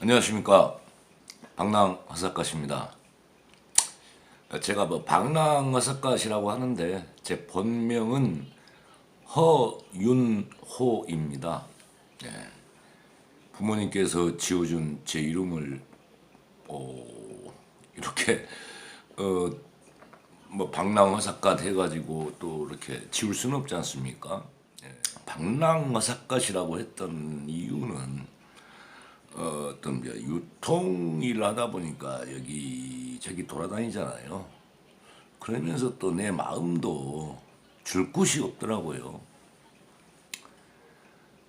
안녕하십니까, 방랑허사카십니다. 제가 뭐 방랑허사카시라고 하는데 제 본명은 허윤호입니다. 부모님께서 지어준 제 이름을 이렇게 어, 뭐 방랑허사카 돼가지고 또 이렇게 지울 수는 없지 않습니까? 방랑허사카시라고 했던 이유는 어떤 이제 유통일 하다 보니까 여기저기 돌아다니잖아요. 그러면서 또 내 마음도 줄 곳이 없더라고요.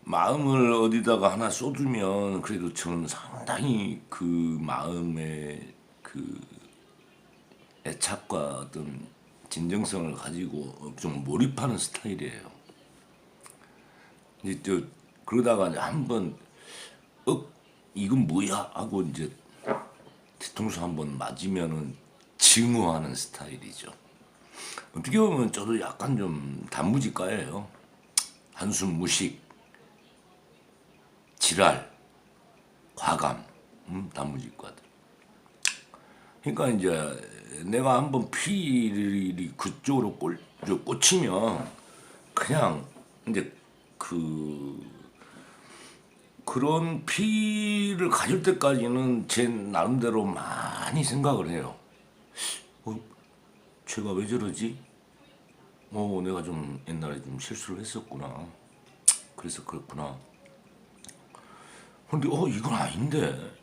마음을 어디다가 하나 쏟으면 그래도 저는 상당히 그 마음의 그 애착과 어떤 진정성을 가지고 좀 몰입하는 스타일이에요. 이제 그러다가 이제 한번 이건 뭐야 하고 이제 뒤통수 한번 맞으면은 증오하는 스타일이죠. 어떻게 보면 저도 약간 좀 단무지과예요. 한숨 무식, 지랄, 과감, 단무지과들. 그러니까 이제 내가 한번 피를 그쪽으로 꽂히면 그냥 이제 그런 피를 가질 때까지는 제 나름대로 많이 생각을 해요. 제가 왜 저러지? 내가 좀 옛날에 좀 실수를 했었구나. 그래서 그렇구나. 근데 이건 아닌데.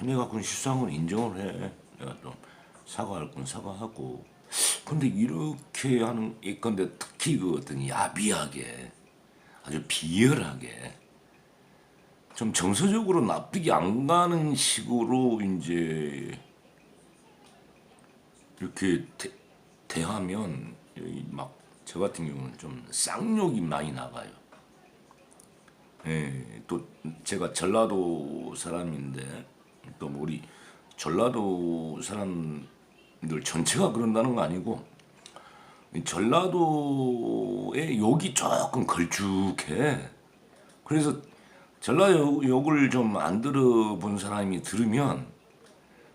내가 그런 실수한 건 인정을 해. 내가 좀 사과할 건 사과하고. 근데 이렇게 하는 건데 특히 그 어떤 야비하게 아주 비열하게 좀 정서적으로 납득이 안 가는 식으로 이제 이렇게 대하면 막 저 같은 경우는 좀 쌍욕이 많이 나가요. 예, 또 제가 전라도 사람인데 또 우리 전라도 사람들 전체가 그런다는 거 아니고 전라도의 욕이 조금 걸쭉해. 그래서 전라도 욕을 좀 안 들어본 사람이 들으면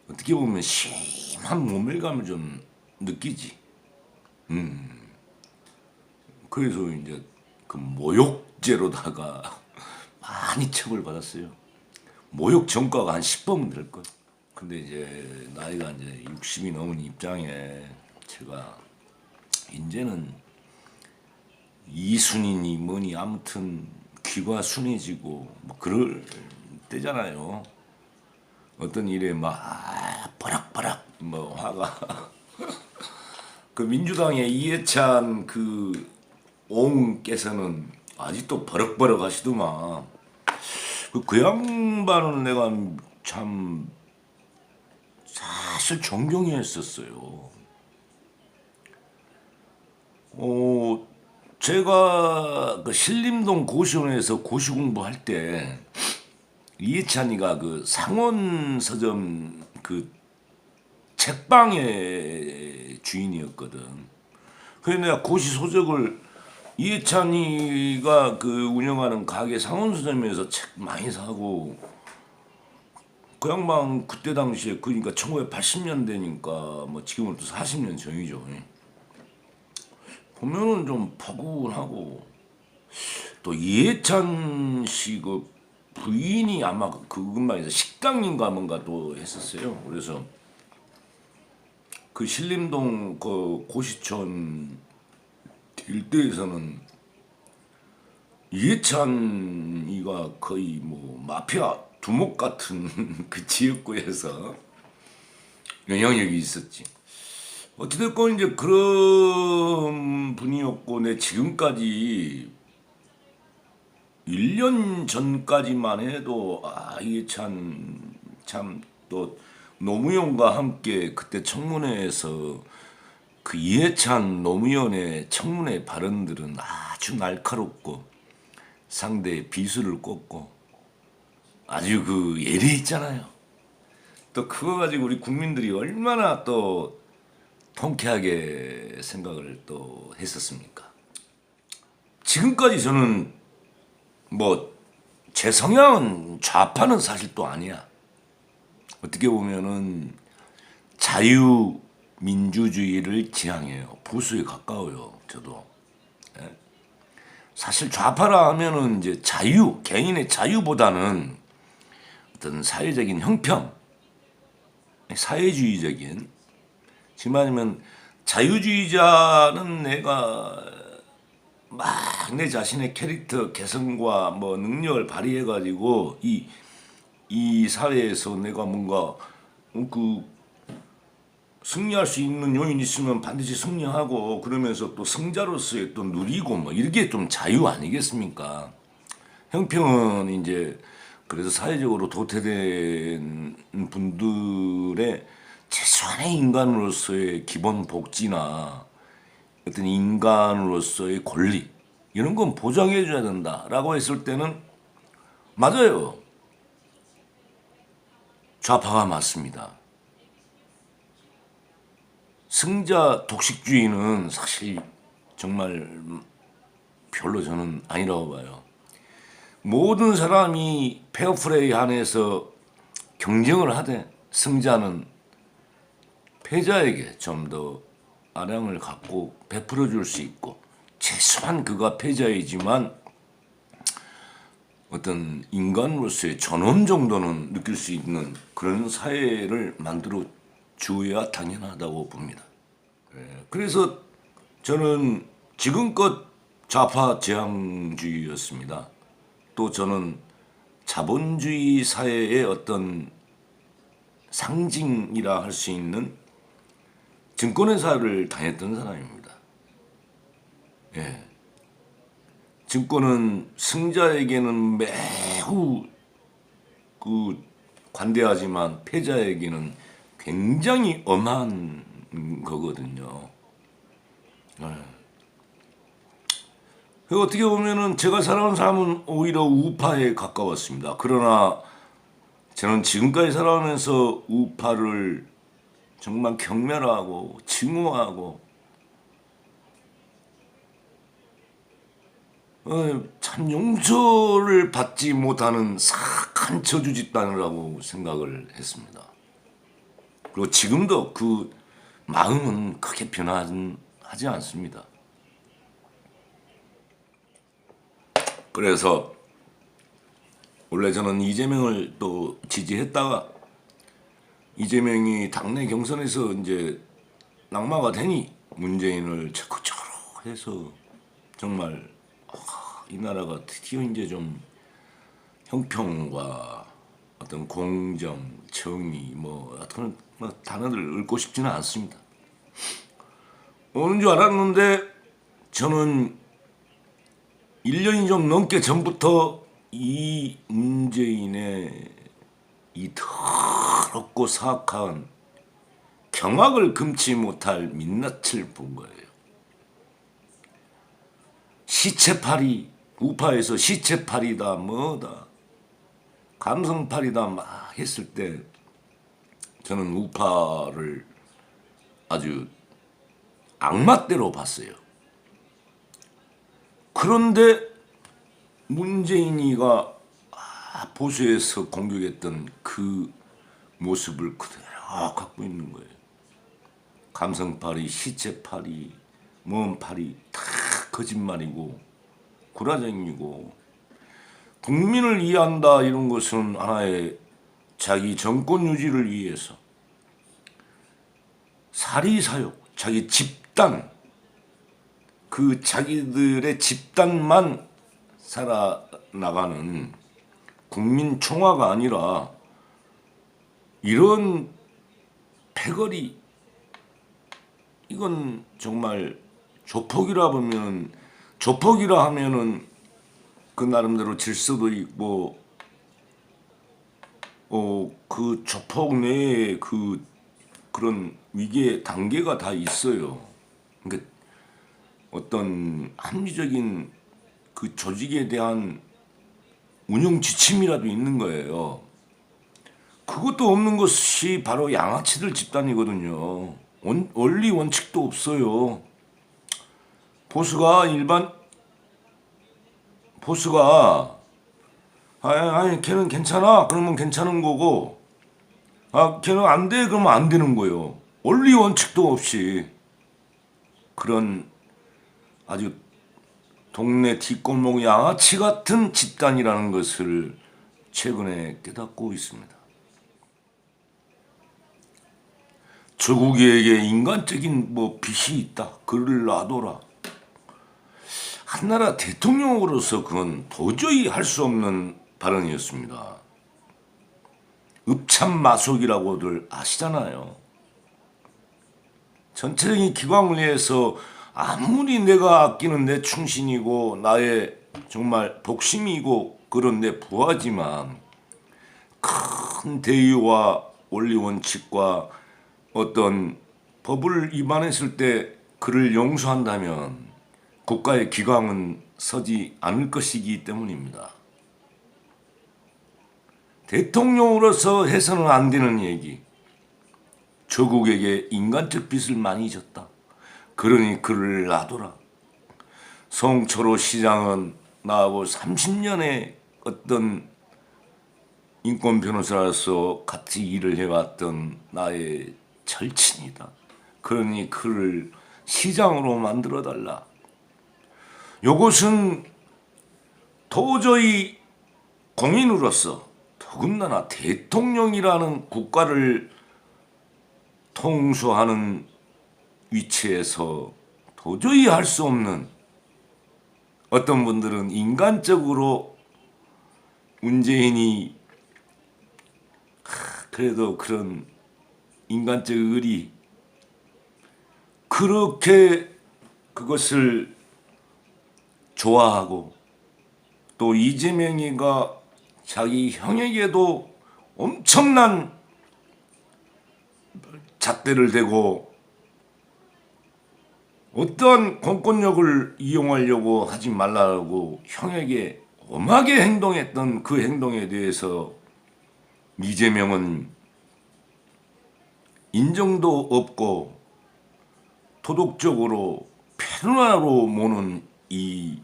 어떻게 보면 심한 모멸감을 좀 느끼지. 그래서 이제 그 모욕죄로다가 많이 처벌받았어요. 모욕 전과가 한 10범은 될 걸. 근데 이제 나이가 이제 60이 넘은 입장에 제가 이제는 이순이니 뭐니 아무튼 귀가 순해지고 뭐 그럴 때잖아요. 어떤 일에 막 버럭버럭 뭐 화가 그 민주당의 이해찬 그 옹께서는 아직도 버럭버럭 하시더만. 그 양반은 내가 참 사실 존경했었어요. 제가 그 신림동 고시원에서 고시 공부할 때 이해찬이가 그 상원 서점 그 책방의 주인이었거든. 그래서 내가 고시 소적을 이해찬이가 그 운영하는 가게 상원 서점에서 책 많이 사고 그 양반 그때 당시에 그러니까 1980년대니까 뭐 지금으로부터 40년 전이죠. 보면은 좀 포근하고 또 이해찬 씨 그 부인이 아마 그것만해서 식당인가 뭔가 또 했었어요. 그래서 그 신림동 그 고시촌 일대에서는 이해찬이가 거의 뭐 마피아 두목 같은 그 지역구에서 영향력이 있었지. 어찌됐건 이제 그런 분이었고 내 지금까지 1년 전까지만 해도 이해찬 참 또 노무현과 함께 그때 청문회에서 그 이해찬 노무현의 청문회 발언들은 아주 날카롭고 상대의 비수를 꽂고 아주 그 예리했잖아요. 또 그거 가지고 우리 국민들이 얼마나 또 통쾌하게 생각을 또 했었습니까? 지금까지 저는 뭐 제 성향은 좌파는 사실 또 아니야. 어떻게 보면은 자유민주주의를 지향해요. 보수에 가까워요. 저도. 예? 사실 좌파라 하면은 이제 자유, 개인의 자유보다는 어떤 사회적인 형평, 사회주의적인, 지금 아니면 자유주의자는 내가 막 내 자신의 캐릭터 개성과 뭐 능력을 발휘해 가지고 이 사회에서 내가 뭔가 그 승리할 수 있는 요인이 있으면 반드시 승리하고 그러면서 또 승자로서의 또 누리고 뭐 이게 좀 자유 아니겠습니까? 형평은 이제 그래서 사회적으로 도태된 분들의 최소한의 인간으로서의 기본 복지나 어떤 인간으로서의 권리 이런 건 보장해 줘야 된다라고 했을 때는 맞아요. 좌파가 맞습니다. 승자 독식주의는 사실 정말 별로 저는 아니라고 봐요. 모든 사람이 페어플레이 안에서 경쟁을 하되 승자는 패자에게 좀 더 아량을 갖고 베풀어 줄 수 있고 최소한 그가 패자이지만 어떤 인간으로서의 존엄 정도는 느낄 수 있는 그런 사회를 만들어 주어야 당연하다고 봅니다. 그래서 저는 지금껏 좌파 지향주의였습니다. 또 저는 자본주의 사회의 어떤 상징이라 할 수 있는 증권회사를 다녔던 사람입니다. 예. 증권은 승자에게는 매우 그 관대하지만 패자에게는 굉장히 엄한 거거든요. 예. 어떻게 보면은 제가 살아온 삶은 오히려 우파에 가까웠습니다. 그러나 저는 지금까지 살아오면서 우파를 정말 경멸하고 증오하고 참 용서를 받지 못하는 사악한 저주 집단이라고 생각을 했습니다. 그리고 지금도 그 마음은 크게 변하지 않습니다. 그래서 원래 저는 이재명을 또 지지했다가 이재명이 당내 경선에서 이제 낙마가 되니 문재인을 적극적으로 해서 정말 이 나라가 드디어 이제 좀 형평과 어떤 공정, 정의 뭐 어떤 단어를 읊고 싶지는 않습니다. 오는 줄 알았는데 저는 1년이 좀 넘게 전부터 이 문재인의 이 더럽고 사악한 경악을 금치 못할 민낯을 본 거예요. 시체팔이 우파에서 시체팔이다 뭐다 감성팔이다 막 했을 때 저는 우파를 아주 악마대로 봤어요. 그런데 문재인이가 보수에서 공격했던 그 모습을 그대로 갖고 있는 거예요. 감성팔이, 시체팔이, 모험팔이 다 거짓말이고 구라쟁이고 국민을 이해한다 이런 것은 하나의 자기 정권 유지를 위해서 사리사욕, 자기 집단 그 자기들의 집단만 살아나가는 국민 총화가 아니라 이런 패거리 이건 정말 조폭이라 하면은 그 나름대로 질서도 있고 그 조폭 내에 그런 위계 단계가 다 있어요. 그러니까 어떤 합리적인 그 조직에 대한 운영 지침이라도 있는 거예요. 그것도 없는 것이 바로 양아치들 집단이거든요. 원리 원칙도 없어요. 보수가 아니 걔는 괜찮아 그러면 괜찮은 거고, 걔는 안 돼 그러면 안 되는 거예요. 원리 원칙도 없이 그런 아주 동네 뒷골목 양아치 같은 집단이라는 것을 최근에 깨닫고 있습니다. 조국에게 인간적인 빚이 있다. 그를 놔둬라. 한나라 대통령으로서 그건 도저히 할 수 없는 발언이었습니다. 읍참마속이라고들 아시잖아요. 전체적인 기강을 위해서 아무리 내가 아끼는 내 충신이고 나의 정말 복심이고 그런 내 부하지만 큰 대의와 원리 원칙과 어떤 법을 위반했을 때 그를 용서한다면 국가의 기강은 서지 않을 것이기 때문입니다. 대통령으로서 해서는 안 되는 얘기. 조국에게 인간적 빚을 많이 졌다. 그러니 그를 놔둬라. 송철호 시장은 나하고 30년의 어떤 인권 변호사로서 같이 일을 해왔던 나의 절친이다. 그러니 그를 시장으로 만들어달라. 이것은 도저히 공인으로서 더군다나 대통령이라는 국가를 통수하는 위치에서 도저히 할 수 없는, 어떤 분들은 인간적으로 문재인이 그래도 그런 인간적 의리 그렇게 그것을 좋아하고, 또 이재명이가 자기 형에게도 엄청난 잣대를 대고 어떠한 공권력을 이용하려고 하지 말라고 형에게 엄하게 행동했던 그 행동에 대해서 이재명은 인정도 없고 도덕적으로 페루나로 모는 이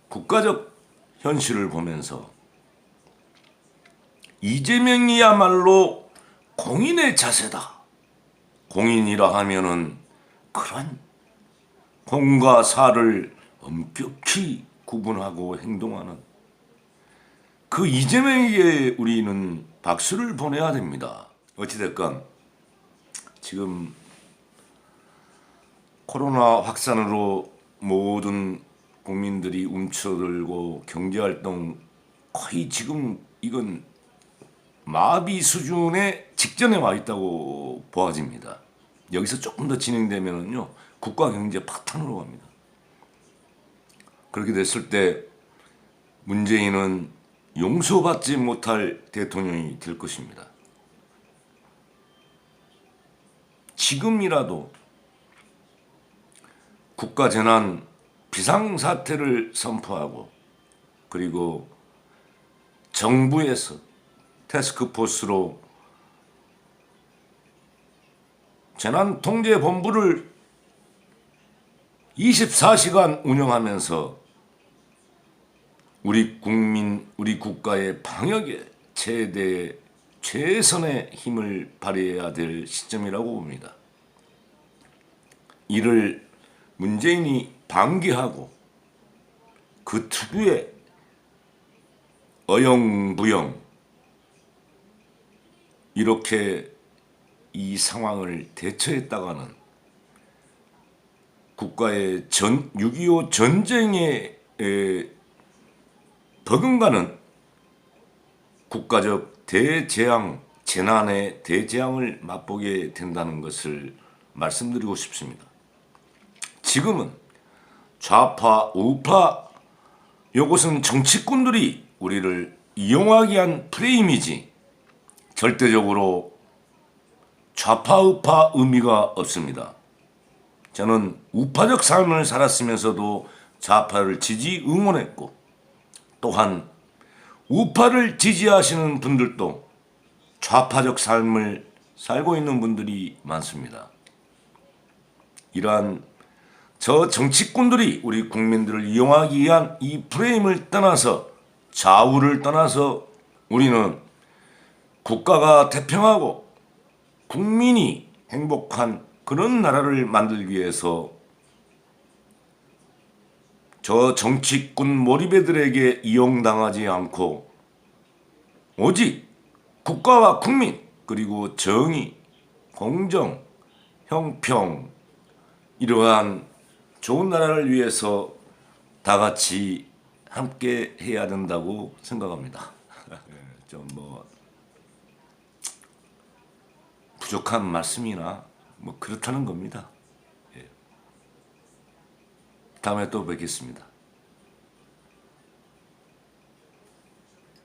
국가적 현실을 보면서 이재명이야말로 공인의 자세다. 공인이라 하면은 그런 공과 사를 엄격히 구분하고 행동하는 그 이재명에게 우리는 박수를 보내야 됩니다. 어찌됐건 지금 코로나 확산으로 모든 국민들이 움츠러들고 경제활동 거의 지금 이건 마비 수준의 직전에 와 있다고 보아집니다. 여기서 조금 더 진행되면은요, 국가 경제 파탄으로 갑니다. 그렇게 됐을 때 문재인은 용서받지 못할 대통령이 될 것입니다. 지금이라도 국가재난 비상사태를 선포하고, 그리고 정부에서 태스크포스로 재난통제본부를 24시간 운영하면서 우리 국민, 우리 국가의 방역에 최선의 힘을 발휘해야 될 시점이라고 봅니다. 이를 문재인이 방기하고 그 특유의 어영부영 이렇게 이 상황을 대처했다가는 국가의 6.25 전쟁에 버금가는 국가적 대재앙, 재난의 대재앙을 맛보게 된다는 것을 말씀드리고 싶습니다. 지금은 좌파, 우파, 이것은 정치꾼들이 우리를 이용하기 위한 프레임이지 절대적으로 좌파, 우파 의미가 없습니다. 저는 우파적 삶을 살았으면서도 좌파를 지지 응원했고, 또한 우파를 지지하시는 분들도 좌파적 삶을 살고 있는 분들이 많습니다. 이러한 저 정치꾼들이 우리 국민들을 이용하기 위한 이 프레임을 떠나서 좌우를 떠나서 우리는 국가가 태평하고 국민이 행복한 그런 나라를 만들기 위해서 저 정치꾼 몰입애들에게 이용당하지 않고 오직 국가와 국민 그리고 정의, 공정, 형평 이러한 좋은 나라를 위해서 다 같이 함께 해야 된다고 생각합니다. 좀 뭐 부족한 말씀이나 뭐 그렇다는 겁니다. 다음에 또 뵙겠습니다.